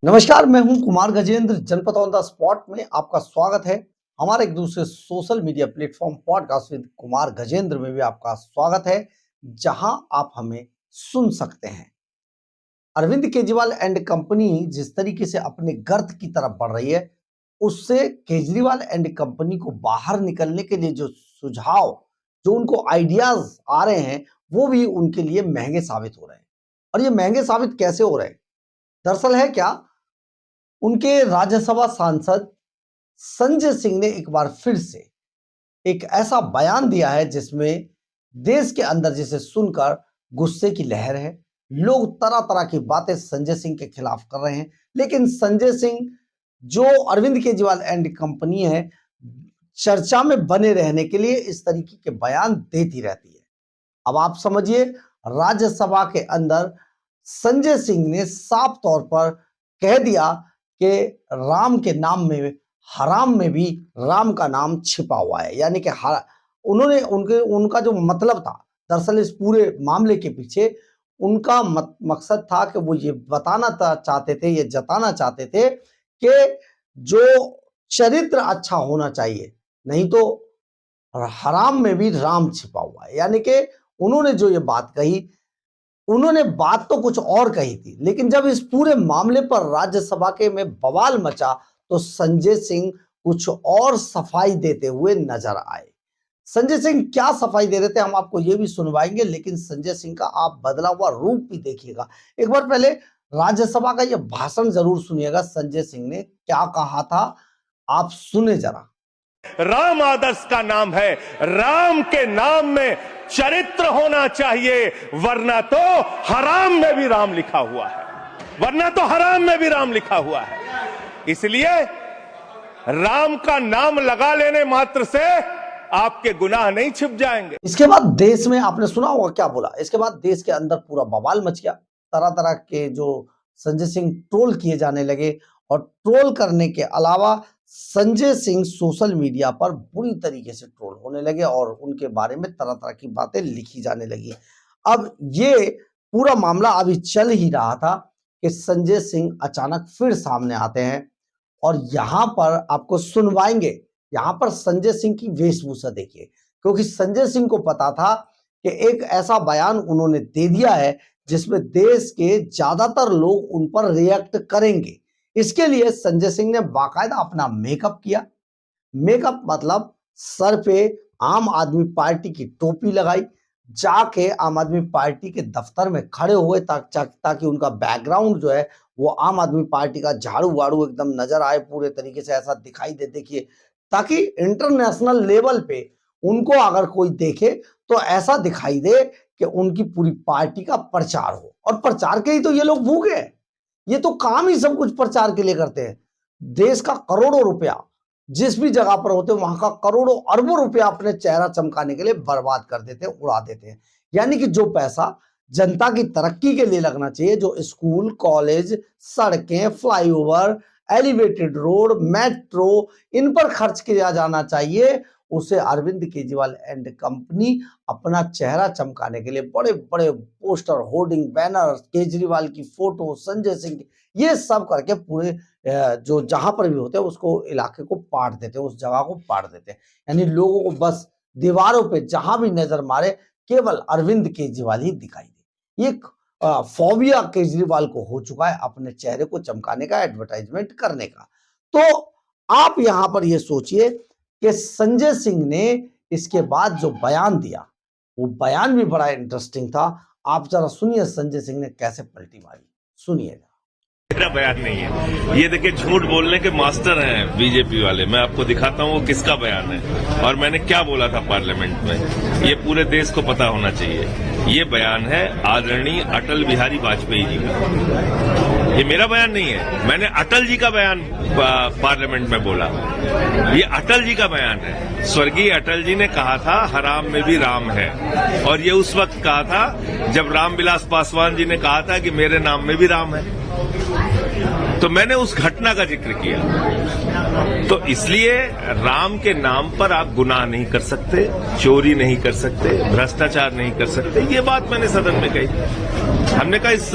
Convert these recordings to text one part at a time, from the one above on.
नमस्कार, मैं हूं कुमार गजेंद्र। जनपद ऑन द स्पॉट में आपका स्वागत है। हमारे एक दूसरे social media platform podcast with Kumar Gajendra में भी आपका स्वागत है, जहां आप हमें सुन सकते हैं। अरविंद केजरीवाल एंड कंपनी जिस तरीके से अपने गर्त की तरफ बढ़ रही है, उससे केजरीवाल एंड कंपनी को बाहर निकलने के लिए जो सुझाव, जो उनको आइडियाज आ रहे हैं, वो भी उनके लिए महंगे साबित हो रहे हैं। और ये महंगे साबित कैसे हो रहे हैं? दरअसल है क्या, उनके राज्यसभा सांसद संजय सिंह ने एक बार फिर से एक ऐसा बयान दिया है जिसमें देश के अंदर जिसे सुनकर गुस्से की लहर है। लोग तरह तरह की बातें संजय सिंह के खिलाफ कर रहे हैं, लेकिन संजय सिंह जो अरविंद केजरीवाल एंड कंपनी है, चर्चा में बने रहने के लिए इस तरीके के बयान देती रहती है। अब आप समझिए, राज्यसभा के अंदर संजय सिंह ने साफ तौर पर कह दिया कि राम के नाम में, हराम में भी राम का नाम छिपा हुआ है। यानी कि उन्होंने उनका जो मतलब था, दरअसल इस पूरे मामले के पीछे उनका मकसद था कि वो ये बताना चाहते थे, ये जताना चाहते थे कि जो चरित्र अच्छा होना चाहिए, नहीं तो हराम में भी राम छिपा हुआ है। यानी कि उन्होंने जो ये बात कही, उन्होंने बात तो कुछ और कही थी, लेकिन जब इस पूरे मामले पर राज्यसभा के में बवाल मचा तो संजय सिंह कुछ और सफाई देते हुए नजर आए। संजय सिंह क्या सफाई दे रहे थे, हम आपको ये भी सुनवाएंगे, लेकिन संजय सिंह का आप बदला हुआ रूप भी देखिएगा। एक बार पहले राज्यसभा का यह भाषण जरूर सुनिएगा, संजय सिंह ने क्या कहा था, आप सुने जरा। राम आदर्श का नाम है, राम के नाम में चरित्र होना चाहिए, वरना तो हराम में भी राम लिखा हुआ है, वरना तो हराम में भी राम लिखा हुआ है। इसलिए राम का नाम लगा लेने मात्र से आपके गुनाह नहीं छिप जाएंगे। इसके बाद देश में आपने सुना होगा क्या बोला, इसके बाद देश के अंदर पूरा बवाल मच गया। तरह तरह के जो संजय सिंह ट्रोल किए जाने लगे, और ट्रोल करने के अलावा संजय सिंह सोशल मीडिया पर बुरी तरीके से ट्रोल होने लगे और उनके बारे में तरह तरह की बातें लिखी जाने लगी। अब ये पूरा मामला अभी चल ही रहा था कि संजय सिंह अचानक फिर सामने आते हैं और यहां पर आपको सुनवाएंगे। यहां पर संजय सिंह की वेशभूषा देखिए, क्योंकि संजय सिंह को पता था कि एक ऐसा बयान उन्होंने दे दिया है जिसमें देश के ज्यादातर लोग उन पर रिएक्ट करेंगे। इसके लिए संजय सिंह ने बाकायदा अपना मेकअप किया। मेकअप मतलब सर पे आम आदमी पार्टी की टोपी लगाई, जाके आम आदमी पार्टी के दफ्तर में खड़े हुए ताकि उनका बैकग्राउंड जो है वो आम आदमी पार्टी का झाड़ू वाड़ू एकदम नजर आए, पूरे तरीके से ऐसा दिखाई दे, देखिए, ताकि इंटरनेशनल लेवल पे उनको अगर कोई देखे तो ऐसा दिखाई दे कि उनकी पूरी पार्टी का प्रचार हो। और प्रचार के ही तो ये लोग भूखे हैं, ये तो काम ही सब कुछ प्रचार के लिए करते हैं। देश का करोड़ों रुपया जिस भी जगह पर होते हैं, वहां का करोड़ों अरबों रुपया अपने चेहरा चमकाने के लिए बर्बाद कर देते हैं, उड़ा देते हैं। यानी कि जो पैसा जनता की तरक्की के लिए लगना चाहिए, जो स्कूल, कॉलेज, सड़कें, फ्लाईओवर, एलिवेटेड रोड, मेट्रो, इन पर खर्च किया जाना चाहिए, उसे अरविंद केजरीवाल एंड कंपनी अपना चेहरा चमकाने के लिए बड़े बड़े पोस्टर, होर्डिंग, बैनर, केजरीवाल की फोटो, संजय सिंह की, ये सब करके पूरे जो जहां पर भी होते हैं उसको, इलाके को पाट देते हैं, उस जगह को पाट देते हैं। यानी लोगों को बस दीवारों पे जहां भी नजर मारे केवल अरविंद केजरीवाल ही दिखाई दे। एक फोबिया केजरीवाल को हो चुका है अपने चेहरे को चमकाने का, एडवर्टाइजमेंट करने का। तो आप यहां पर ये सोचिए कि संजय सिंह ने इसके बाद जो बयान दिया, वो बयान भी बड़ा इंटरेस्टिंग था। आप जरा सुनिए संजय सिंह ने कैसे पलटी मारी, सुनिएगा। मेरा बयान नहीं है ये, देखिए, झूठ बोलने के मास्टर हैं बीजेपी वाले। मैं आपको दिखाता हूँ वो किसका बयान है और मैंने क्या बोला था पार्लियामेंट में, ये पूरे देश को पता होना चाहिए। ये बयान है आदरणीय अटल बिहारी वाजपेयी जी का, ये मेरा बयान नहीं है। मैंने अटल जी का बयान पार्लियामेंट में बोला, ये अटल जी का बयान है। स्वर्गीय अटल जी ने कहा था हराम में भी राम है, और ये उस वक्त कहा था जब रामविलास पासवान जी ने कहा था कि मेरे नाम में भी राम है। तो मैंने उस घटना का जिक्र किया। तो इसलिए राम के नाम पर आप गुनाह नहीं कर सकते, चोरी नहीं कर सकते, भ्रष्टाचार नहीं कर सकते, ये बात मैंने सदन में कही। हमने कहा इस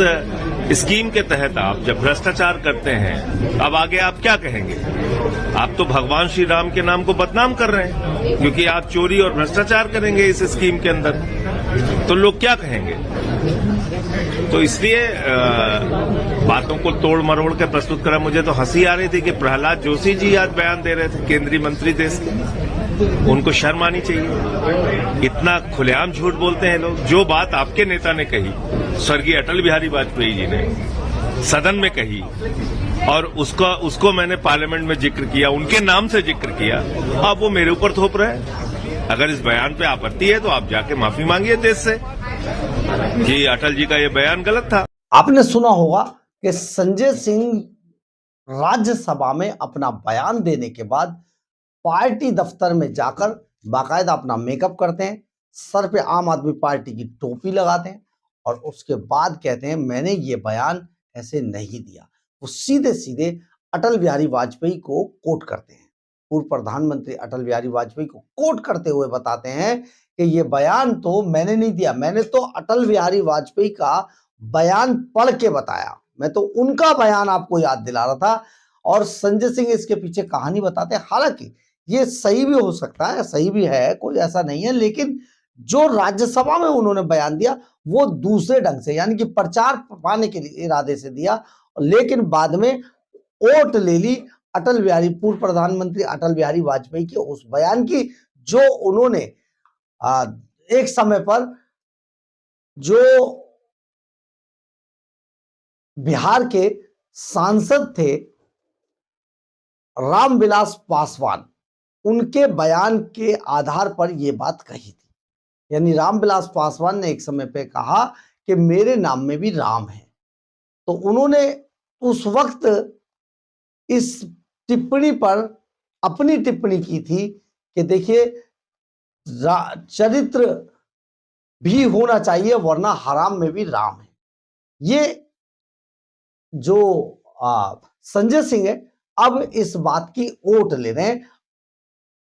स्कीम के तहत आप जब भ्रष्टाचार करते हैं, अब आगे आप क्या कहेंगे? आप तो भगवान श्री राम के नाम को बदनाम कर रहे हैं, क्योंकि आप चोरी और भ्रष्टाचार करेंगे इस स्कीम के अंदर, तो लोग क्या कहेंगे? तो इसलिए बातों को तोड़ मरोड़ के प्रस्तुत करा। मुझे तो हंसी आ रही थी कि प्रहलाद जोशी जी आज बयान दे रहे थे, केंद्रीय मंत्री देश के। उनको शर्म आनी चाहिए, इतना खुलेआम झूठ बोलते हैं लोग। जो बात आपके नेता ने कही, स्वर्गीय अटल बिहारी वाजपेयी जी ने सदन में कही, और उसको मैंने पार्लियामेंट में जिक्र किया, उनके नाम से जिक्र किया, अब वो मेरे ऊपर थोप रहे हैं। अगर इस बयान पे आपत्ति है तो आप जाके माफी मांगिए देश से कि अटल जी का ये बयान गलत था। आपने सुना होगा कि संजय सिंह राज्यसभा में अपना बयान देने के बाद पार्टी दफ्तर में जाकर बाकायदा अपना मेकअप करते हैं, सर पे आम आदमी पार्टी की टोपी लगाते हैं और उसके बाद कहते हैं मैंने ये बयान ऐसे नहीं दिया। वो सीधे सीधे अटल बिहारी वाजपेयी को कोट करते हैं, पूर्व प्रधानमंत्री अटल बिहारी वाजपेयी को कोट करते हुए बताते हैं कि ये बयान तो मैंने नहीं दिया, मैंने तो अटल बिहारी वाजपेयी का बयान पढ़ के बताया, मैं तो उनका बयान आपको याद दिला रहा था। और संजय सिंह इसके पीछे कहानी बताते हैं। हालांकि ये सही भी हो सकता है, सही भी है, कोई ऐसा नहीं है, लेकिन जो राज्यसभा में उन्होंने बयान दिया वो दूसरे ढंग से, यानी कि प्रचार पाने के इरादे से दिया, लेकिन बाद में ओट ले ली अटल बिहारी, पूर्व प्रधानमंत्री अटल बिहारी वाजपेयी के उस बयान की, जो उन्होंने एक समय पर जो बिहार के सांसद थे रामविलास पासवान, उनके बयान के आधार पर यह बात कही थी। यानी रामविलास पासवान ने एक समय पे कहा कि मेरे नाम में भी राम है, तो उन्होंने उस वक्त इस टिप्पणी पर अपनी टिप्पणी की थी कि देखिए चरित्र भी होना चाहिए वरना हराम में भी राम है। ये जो संजय सिंह है अब इस बात की ओट ले रहे हैं।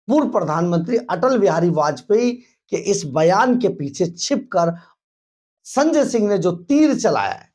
पूर्व प्रधानमंत्री अटल बिहारी वाजपेयी के इस बयान के पीछे छिपकर संजय सिंह ने जो तीर चलाया है,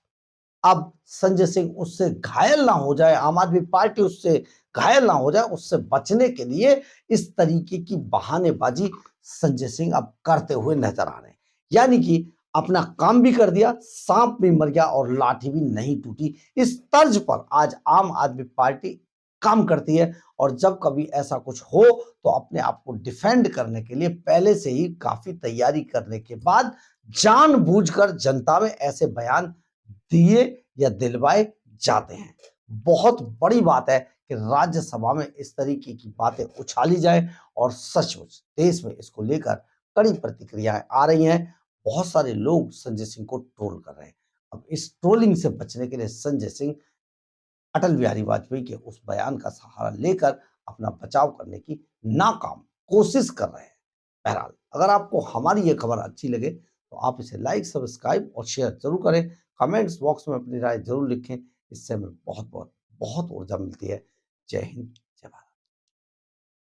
अब संजय सिंह उससे घायल ना हो जाए, आम आदमी पार्टी उससे घायल ना हो जाए, उससे बचने के लिए इस तरीके की बहानेबाजी संजय सिंह अब करते हुए नजर आ रहे हैं। यानी कि अपना काम भी कर दिया, सांप भी मर गया और लाठी भी नहीं टूटी। इस तर्ज पर आज आम आदमी पार्टी काम करती है और जब कभी ऐसा कुछ हो तो अपने आप को डिफेंड करने के लिए पहले से ही काफी तैयारी करने के बाद जानबूझकर जनता में ऐसे बयान दिए या दिलवाए जाते हैं। बहुत बड़ी बात है कि राज्यसभा में इस तरीके की बातें उछाली जाए और सचमुच देश में इसको लेकर कड़ी प्रतिक्रियाएं आ रही हैं। बहुत सारे लोग संजय सिंह को ट्रोल कर रहे हैं। अब इस ट्रोलिंग से बचने के लिए संजय सिंह अटल बिहारी वाजपेयी के उस बयान का सहारा लेकर अपना बचाव करने की नाकाम कोशिश कर रहे हैं। बहरहाल अगर आपको हमारी ये खबर अच्छी लगे तो आप इसे लाइक, सब्सक्राइब और शेयर जरूर करें। कमेंट्स बॉक्स में अपनी राय जरूर लिखें, इससे हमें बहुत ऊर्जा मिलती है। जय हिंद।